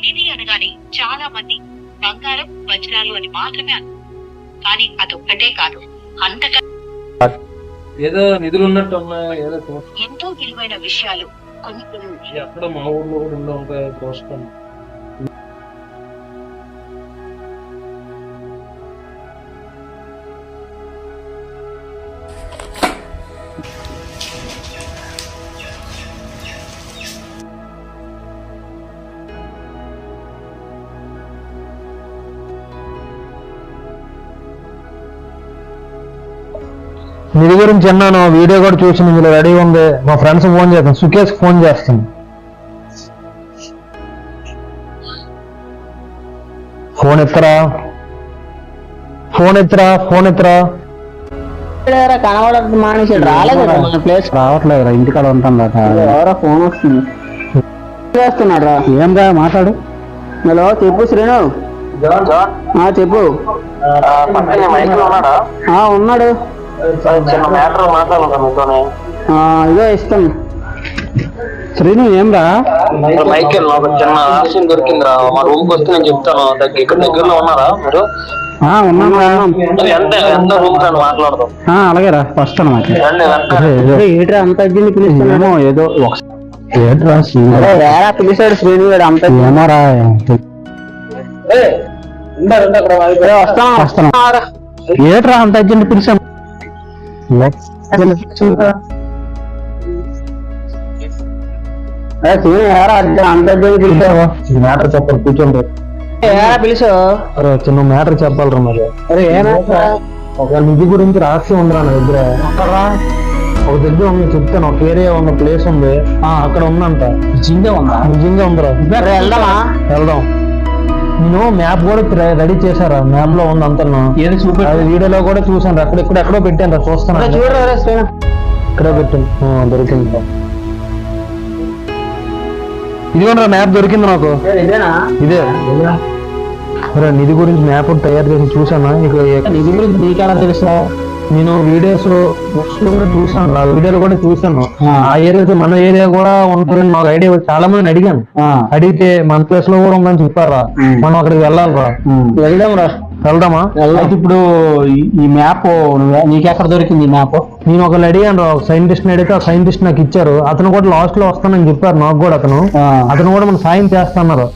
నిధి అనగానే చాలా మంది బంగారం వజ్రాలు అని మాత్రమే కానీ అదొక్కటే కాదు, అంతకన్నా ఏదో నిధులు ఉన్నట్టు ఎంతో విలువైన విషయాలు కొన్ని ఎక్కడ మా ఊర్లో కూడా ఉంటాయి కోసం. నిధి గురించి అన్నాను, వీడియో కూడా చూసి ఇందులో రెడీ ఉంది. మా ఫ్రెండ్స్ ఫోన్ చేస్తాను, సుకేష్ ఫోన్ చేస్తాను. ఫోన్ ఎత్తరా కనబడదు మానేసి రాలేదు, ప్లేస్ రావట్లేదురా, ఇంటికాడ ఉంటాను. ఎవరో ఫోన్ వస్తుంది, చేస్తున్నాడు రా. ఏం రా మాట్లాడు. హలో చెప్పు శ్రీను. చెప్పు. ఉన్నాడు, ఇదో ఇస్తాను. శ్రీను ఏం రా మైకేల్ ఒక చిన్న ఆప్షన్ దొరికిందిరా, మా రూమ్ కి వస్తే నేను చెప్తాను. ఇక్కడ దగ్గరలో ఉన్నారా మీరు? ఎంత ఎంత రూమ్ కానీ మాట్లాడదాం. అలాగే రా, ఫస్ట్ అనమాట. ఏట్రా అంత పిలుస్తున్నామో ఏదో పిలిచాడు శ్రీను గారు అంత ఏమోరా. వస్తాను. ఏట్రా అంత అర్జెంట్ పిలిచాం. మ్యాటర్ చెప్పాలి, కూర్చోండి. పిలిచావు చిన్న మ్యాటర్ చెప్పాలరా మరి. ఒక నిధి గురించి రహస్యం ఉందిరా నా దగ్గర. ఒక దగ్గర ఉంది, చెప్తాను. ఒక ఏరియా ఉన్న ప్లేస్ ఉంది, అక్కడ ఉందంట. నిజంగా ఉందిరా. వెళ్దాం. నేను మ్యాప్ కూడా రెడీ చేశారా, మ్యాప్ లో ఉంది అంతా. అది వీడియోలో కూడా చూసాను. ఎక్కడో పెట్టాను రా, చూస్తాను. ఇక్కడే పెట్టాను, దొరికింది. ఇదిగోనరా మ్యాప్ దొరికింది నాకు. ఇదే నిధి గురించి మ్యాప్ తయారు చేసి చూసాను. నిధి గురించి నీకెలా తెలుసా? నేను వీడియోస్ కూడా చూసాను, వీడియోలో కూడా చూసాను. ఆ ఏరియా మన ఏరియా కూడా ఉంటుందని నాకు ఐడియా. చాలా మందిని అడిగాను, అడిగితే మన ప్లేస్ లో కూడా ఉందని చెప్పారా. మనం అక్కడికి వెళ్ళాలిరా. వెళ్దామా? అయితే ఇప్పుడు ఈ మ్యాప్ నీకెక్కడ దొరికింది? మ్యాప్ నేను ఒకళ్ళు అడిగాను రా, సైంటిస్ట్ ని అడిగితే ఆ సైంటిస్ట్ నాకు ఇచ్చారు. అతను కూడా లాస్ట్ లో వస్తానని చెప్పారు నాకు కూడా. అతను కూడా మనం సాయం చేస్తున్నారు.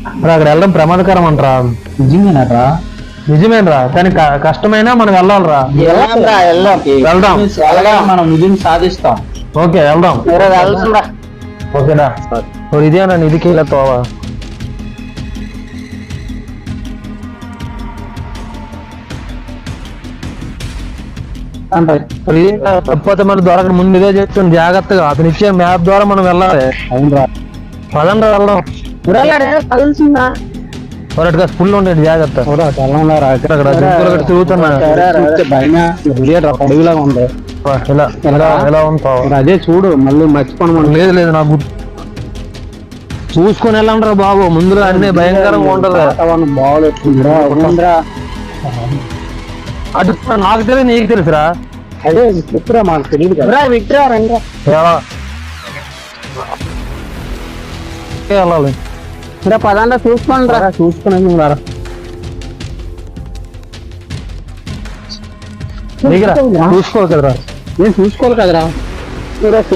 అక్కడ వెళ్ళడం ప్రమాదకరం అంటారా? నిజమేనరా, కానీ కష్టమైనా మనం వెళ్ళాలిరా. వెళ్దాం, మనం నిధిని సాధిస్తాం. ఓకే వెళ్దాం. ఓకేనా? ఇదేనా నిధికి ఇలా తోవా? తప్పతే మరి దొరకడం ముందు ఇదే చెప్తాను జాగ్రత్తగా. అతను ఇచ్చే మ్యాప్ ద్వారా మనం వెళ్ళాలి. పదండ్రా వెళ్దాం. ఫుల్ ఉండేది జాగ్రత్త. తిరుగుతున్నా అడవిలాగా ఉంది. ఎలా ఉంటావు? అదే చూడు, మళ్ళీ మర్చిపోను. లేదు నాకు చూసుకొని వెళ్ళండి బాబు. ముందులో అన్ని భయంకరంగా ఉంటది. అటు నాకు తెలియదు, నీకు తెలుసురా. అదే విక్టరా, మాకు తెలియదు కదా. విక్టరా వెళ్ళాలి. పదంగా చూసుకోండి రా. చూసుకుని చూసుకోవాలి కదరా. నేను చూసుకోవాలి కదరా.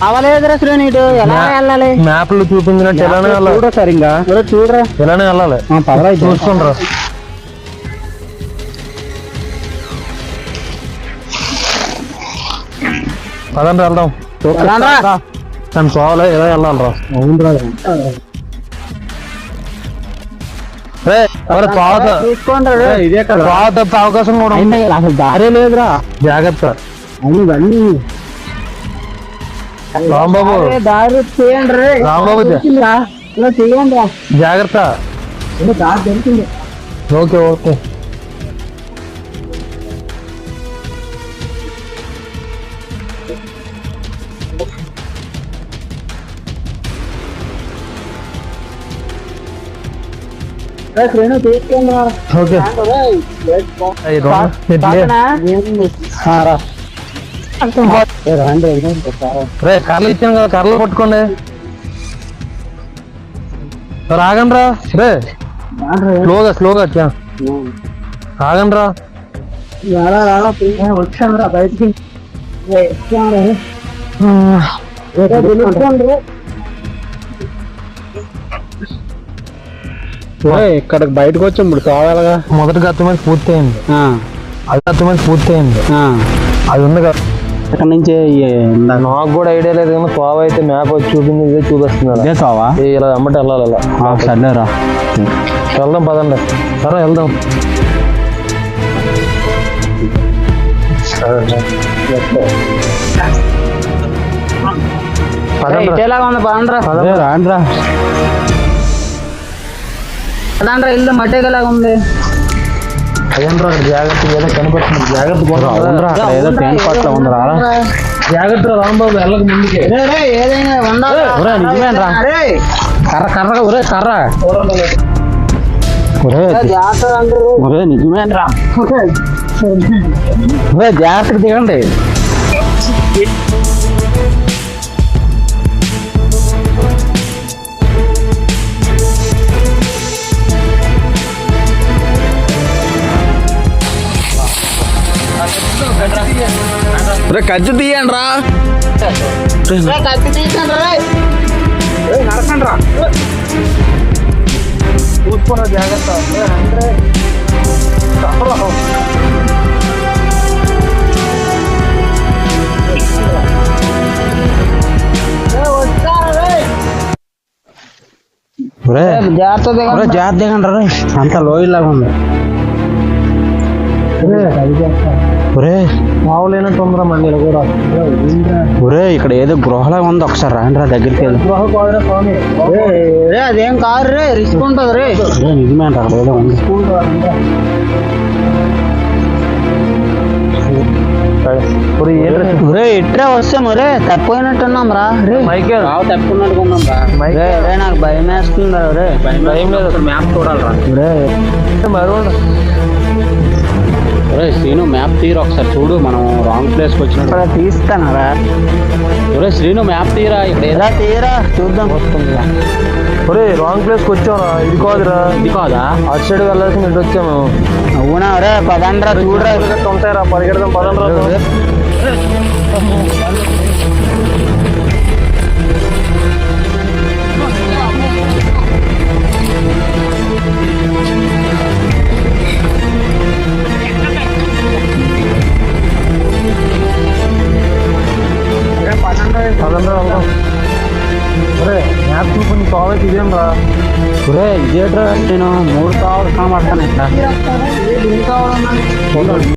కావాలేదురా శ్రేణి, ఇటు ఎలా వెళ్ళాలి? మ్యాప్ లో చూపించినట్టు ఎలానే వెళ్ళాలి. చూడరా సరిగ్గా, చూడరా ఎలానే వెళ్ళాలి. చూసుకోండిరా. పదండి వెళ్దాం. తను పోవాలి, ఎలా వెళ్ళాలిరా. అవునరా, ఇదే కదా అవకాశం కూడా ఉంది. అసలు దారే లేదురా. జాగ్రత్త. ఇవన్నీ రాంబాబు, దారి చేయండి. రాంబాబు చేయండి, జాగ్రత్త. దారి దొరికింది. Okay okay. కర్రలు ఇచ్చాను కదా, కర్రలు పట్టుకోండి. రాగండి రా రే స్లోగా వచ్చా రాగండి రా వచ్చాను రా బయటికి ఇక్కడికి బయటకు వచ్చి ఇప్పుడు కావాలగా మొదటి అర్థమైంది పూర్తయింది అది అర్థమైంది పూర్తయింది అది ఉంది కదా ఇక్కడ నుంచి నాకు కూడా ఐడియా లేదు కానీ తోవ అయితే మ్యాప్ వచ్చి చూపింది ఇదే చూపిస్తున్నారు ఇదే తోవ ఇలా అమ్మటి వెళ్ళాలి ఇలా సర్లేరా వెళ్దాం పదండి సరే వెళ్దాం ఎలాగా ఉంది బాగుండ్రా రాండ్రా అదండ్రా ఇల్లు మట్టేలాగా ఉంది అదేంట్రా జాగ్రత్త ఏదో కనిపిస్తుంది జాగ్రత్త ఏదో పెయింట్ పట్ల ఉందిరా జాగ్రత్త రాంబాబు వెళ్ళక ముందుకే ఏదైనా నిజమేనరా కర్ర నిజమేనరా జాగ్రత్తగా దిగండి కత్తి తీయండి రా నరకండి రా చూసుకున్నా జాగ్రత్త జాగ్రత్త దిగండి రా అంత లోయలాగా ఉంది మావులేనట్టు ఉందిరా మందిలో కూడా ఒరే ఇక్కడ ఏదో గృహలాగా ఉంది ఒకసారి రాండ్రా దగ్గరికి అదేం కాదు రే రిస్క్ ఉంటుంది రే నిజమేంట అక్కడ ఏదో ఉంది ఇట్రే వస్తాం రే తప్పిపోయినట్టున్నాం రా తప్పుకున్నట్టుకున్నాం రే నాకు భయం వేస్తుంది రే భయం లేదు మ్యాప్ చూడాలి రే రే శ్రీను మ్యాప్ తీరు ఒకసారి చూడు మనం రాంగ్ ప్లేస్ కి వచ్చినట్టు తీస్తానరా ఒరే శ్రీను మ్యాప్ తీరా ఇక్కడ ఎలా తీరా చూద్దాం వస్తుంది ఒరే రాంగ్ ప్లేస్ కి వచ్చావురా ఇది కాదురా ఇది కాదా అటు సైడ్ వెళ్ళాల్సింది ఇటు వచ్చాము అవునా రే పదండ్రా చూడరా ఉంటాయిరా పరిగెడదాం పదండ్రా మ్యాప్ చూపుని కావాలి ఇదేం రా ఇదేట్రా నేను 3 కావాలి కనబడతాను